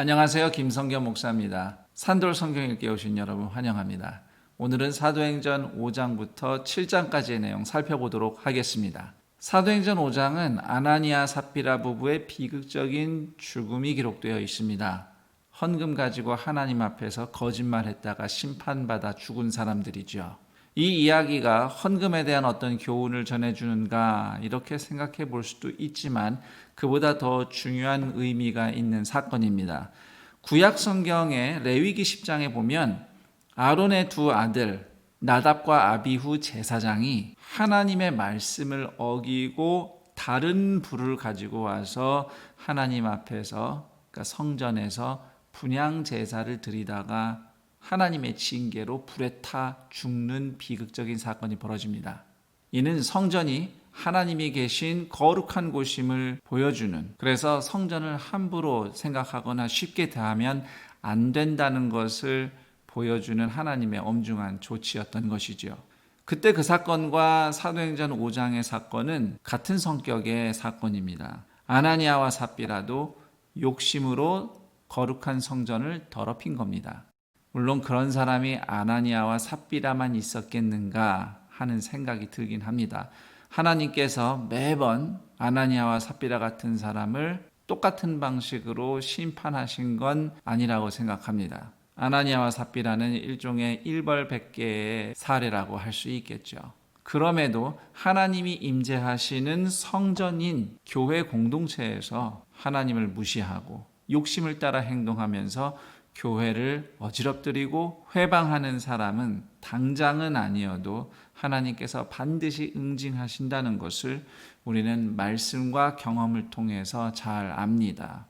안녕하세요. 김성겸 목사입니다. 산돌 성경 읽기 오신 여러분 환영합니다. 오늘은 사도행전 5장부터 7장까지의 내용 살펴보도록 하겠습니다. 사도행전 5장은 아나니아 삽비라 부부의 비극적인 죽음이 기록되어 있습니다. 헌금 가지고 하나님 앞에서 거짓말했다가 심판받아 죽은 사람들이죠. 이 이야기가 헌금에 대한 어떤 교훈을 전해주는가 이렇게 생각해 볼 수도 있지만 그보다 더 중요한 의미가 있는 사건입니다. 구약 성경의 레위기 10장에 보면 아론의 두 아들 나답과 아비후 제사장이 하나님의 말씀을 어기고 다른 불을 가지고 와서 하나님 앞에서 그러니까 성전에서 분향 제사를 드리다가 하나님의 징계로 불에 타 죽는 비극적인 사건이 벌어집니다. 이는 성전이 하나님이 계신 거룩한 곳임을 보여주는, 그래서 성전을 함부로 생각하거나 쉽게 대하면 안 된다는 것을 보여주는 하나님의 엄중한 조치였던 것이죠. 그때 그 사건과 사도행전 5장의 사건은 같은 성격의 사건입니다. 아나니아와 삽비라도 욕심으로 거룩한 성전을 더럽힌 겁니다. 물론 그런 사람이 아나니아와 삽비라만 있었겠는가 하는 생각이 들긴 합니다. 하나님께서 매번 아나니아와 삽비라 같은 사람을 똑같은 방식으로 심판하신 건 아니라고 생각합니다. 아나니아와 삽비라는 일종의 일벌백계의 사례라고 할 수 있겠죠. 그럼에도 하나님이 임재하시는 성전인 교회 공동체에서 하나님을 무시하고 욕심을 따라 행동하면서 교회를 어지럽뜨리고 회방하는 사람은 당장은 아니어도 하나님께서 반드시 응징하신다는 것을 우리는 말씀과 경험을 통해서 잘 압니다.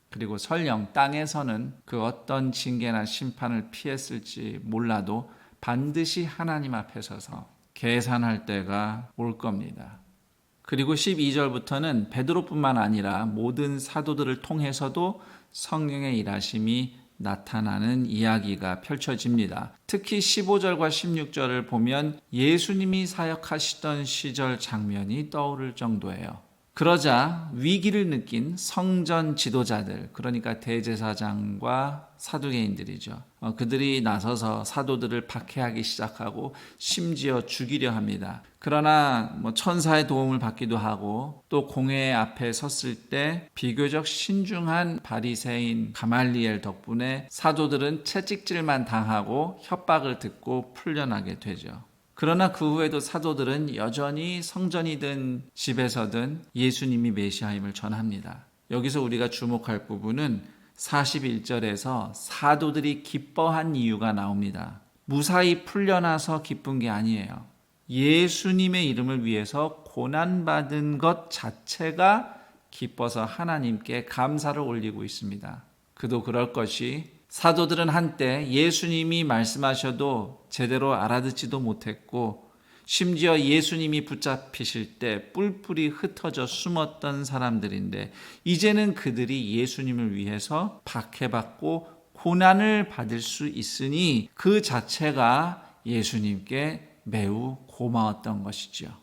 그리고 설령 땅에서는 그 어떤 징계나 심판을 피했을지 몰라도 반드시 하나님 앞에 서서 계산할 때가 올 겁니다. 그리고 12절부터는 베드로뿐만 아니라 모든 사도들을 통해서도 성령의 일하심이 나타나는 이야기가 펼쳐집니다. 특히 15절과 16절을 보면 예수님이 사역하시던 시절 장면이 떠오를 정도예요. 그러자 위기를 느낀 성전 지도자들, 그러니까 대제사장과 사두개인들이죠. 그들이 나서서 사도들을 박해하기 시작하고 심지어 죽이려 합니다. 그러나 천사의 도움을 받기도 하고 또 공회 앞에 섰을 때 비교적 신중한 바리새인 가말리엘 덕분에 사도들은 채찍질만 당하고 협박을 듣고 풀려나게 되죠. 그러나 그 후에도 사도들은 여전히 성전이든 집에서든 예수님이 메시아임을 전합니다. 여기서 우리가 주목할 부분은 41절에서 사도들이 기뻐한 이유가 나옵니다. 무사히 풀려나서 기쁜 게 아니에요. 예수님의 이름을 위해서 고난받은 것 자체가 기뻐서 하나님께 감사를 올리고 있습니다. 그도 그럴 것이 사도들은 한때 예수님이 말씀하셔도 제대로 알아듣지도 못했고 심지어 예수님이 붙잡히실 때 뿔뿔이 흩어져 숨었던 사람들인데 이제는 그들이 예수님을 위해서 박해받고 고난을 받을 수 있으니 그 자체가 예수님께 매우 고마웠던 것이죠.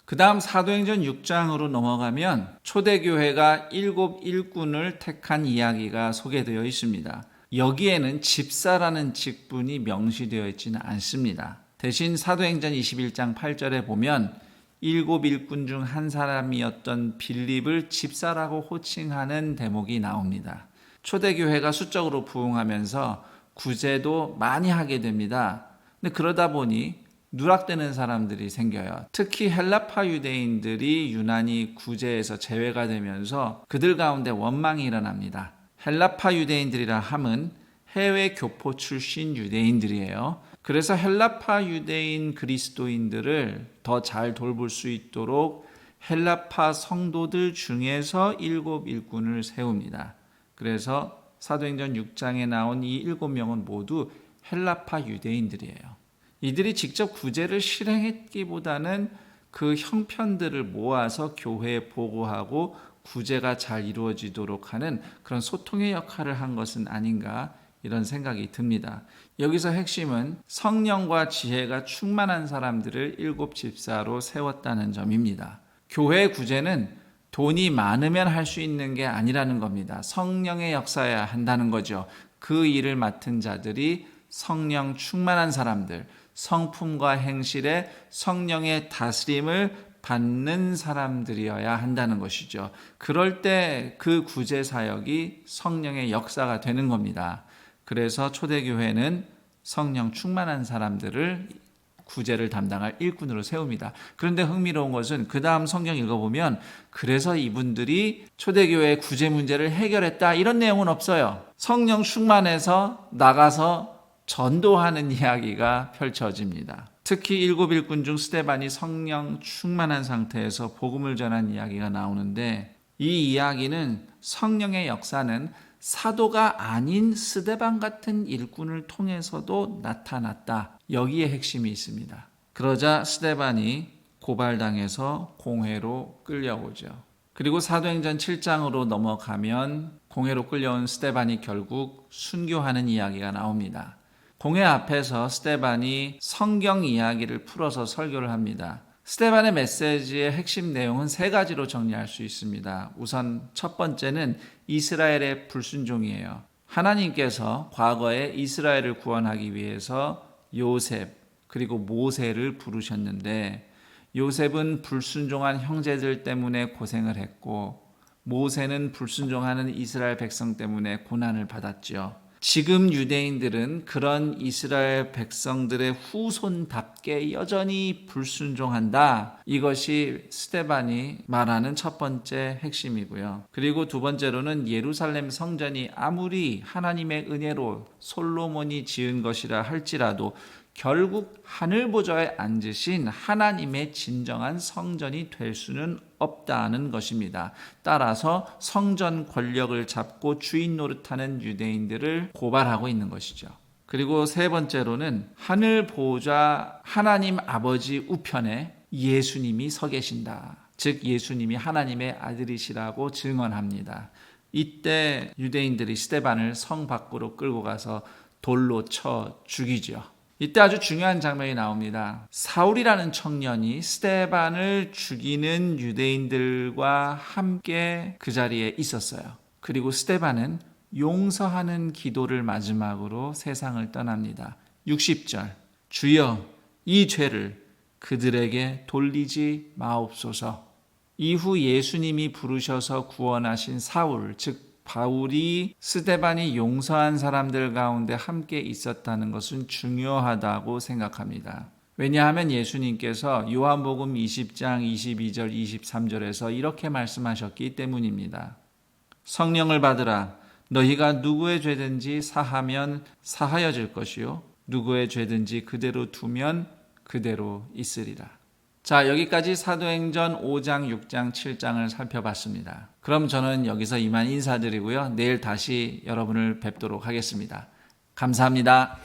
그 다음 사도행전 6장으로 넘어가면 초대교회가 7 일꾼을 택한 이야기가 소개되어 있습니다. 여기에는 집사라는 직분이 명시되어 있지는 않습니다. 대신 사도행전 21장 8절에 보면 7 일꾼 중 한 사람이었던 빌립을 집사라고 호칭하는 대목이 나옵니다. 초대교회가 수적으로 부흥하면서 구제도 많이 하게 됩니다. 근데 그러다 보니 누락되는 사람들이 생겨요. 특히 헬라파 유대인들이 유난히 구제에서 제외가 되면서 그들 가운데 원망이 일어납니다. 헬라파 유대인들이라 함은 해외 교포 출신 유대인들이에요. 그래서 헬라파 유대인 그리스도인들을 더 잘 돌볼 수 있도록 헬라파 성도들 중에서 7 일꾼을 세웁니다. 그래서 사도행전 6장에 나온 이 7명은 모두 헬라파 유대인들이에요. 이들이 직접 구제를 실행했기보다는 그 형편들을 모아서 교회에 보고하고 구제가 잘 이루어지도록 하는 그런 소통의 역할을 한 것은 아닌가 이런 생각이 듭니다. 여기서 핵심은 성령과 지혜가 충만한 사람들을 7 집사로 세웠다는 점입니다. 교회 구제는 돈이 많으면 할 수 있는 게 아니라는 겁니다. 성령의 역사여야 한다는 거죠. 그 일을 맡은 자들이 성령 충만한 사람들, 성품과 행실에 성령의 다스림을 받는 사람들이어야 한다는 것이죠. 그럴 때 그 구제 사역이 성령의 역사가 되는 겁니다. 그래서 초대교회는 성령 충만한 사람들을 구제를 담당할 일꾼으로 세웁니다. 그런데 흥미로운 것은 그 다음 성경 읽어보면 그래서 이분들이 초대교회의 구제 문제를 해결했다 이런 내용은 없어요. 성령 충만해서 나가서 전도하는 이야기가 펼쳐집니다. 특히 일곱 일꾼 중 스데반이 성령 충만한 상태에서 복음을 전한 이야기가 나오는데 이 이야기는 성령의 역사는 사도가 아닌 스데반 같은 일꾼을 통해서도 나타났다. 여기에 핵심이 있습니다. 그러자 스데반이 고발당해서 공회로 끌려오죠. 그리고 사도행전 7장으로 넘어가면 공회로 끌려온 스데반이 결국 순교하는 이야기가 나옵니다. 공회 앞에서 스데반이 성경 이야기를 풀어서 설교를 합니다. 스데반의 메시지의 핵심 내용은 세 가지로 정리할 수 있습니다. 우선 첫 번째는 이스라엘의 불순종이에요. 하나님께서 과거에 이스라엘을 구원하기 위해서 요셉 그리고 모세를 부르셨는데 요셉은 불순종한 형제들 때문에 고생을 했고 모세는 불순종하는 이스라엘 백성 때문에 고난을 받았죠. 지금 유대인들은 그런 이스라엘 백성들의 후손답게 여전히 불순종한다. 이것이 스데반이 말하는 첫 번째 핵심이고요. 그리고 두 번째로는 예루살렘 성전이 아무리 하나님의 은혜로 솔로몬이 지은 것이라 할지라도 결국 하늘 보좌에 앉으신 하나님의 진정한 성전이 될 수는 없다는 것입니다. 따라서 성전 권력을 잡고 주인 노릇하는 유대인들을 고발하고 있는 것이죠. 그리고 세 번째로는 하늘 보좌 하나님 아버지 우편에 예수님이 서 계신다. 즉 예수님이 하나님의 아들이시라고 증언합니다. 이때 유대인들이 스데반을 성 밖으로 끌고 가서 돌로 쳐 죽이죠. 이때 아주 중요한 장면이 나옵니다. 사울이라는 청년이 스데반을 죽이는 유대인들과 함께 그 자리에 있었어요. 그리고 스데반은 용서하는 기도를 마지막으로 세상을 떠납니다. 60절 주여 이 죄를 그들에게 돌리지 마옵소서. 이후 예수님이 부르셔서 구원하신 사울 즉 바울이 스데반이 용서한 사람들 가운데 함께 있었다는 것은 중요하다고 생각합니다. 왜냐하면 예수님께서 요한복음 20장 22절 23절에서 이렇게 말씀하셨기 때문입니다. 성령을 받으라. 너희가 누구의 죄든지 사하면 사하여질 것이요 누구의 죄든지 그대로 두면 그대로 있으리라. 자, 여기까지 사도행전 5장, 6장, 7장을 살펴봤습니다. 그럼 저는 여기서 이만 인사드리고요. 내일 다시 여러분을 뵙도록 하겠습니다. 감사합니다.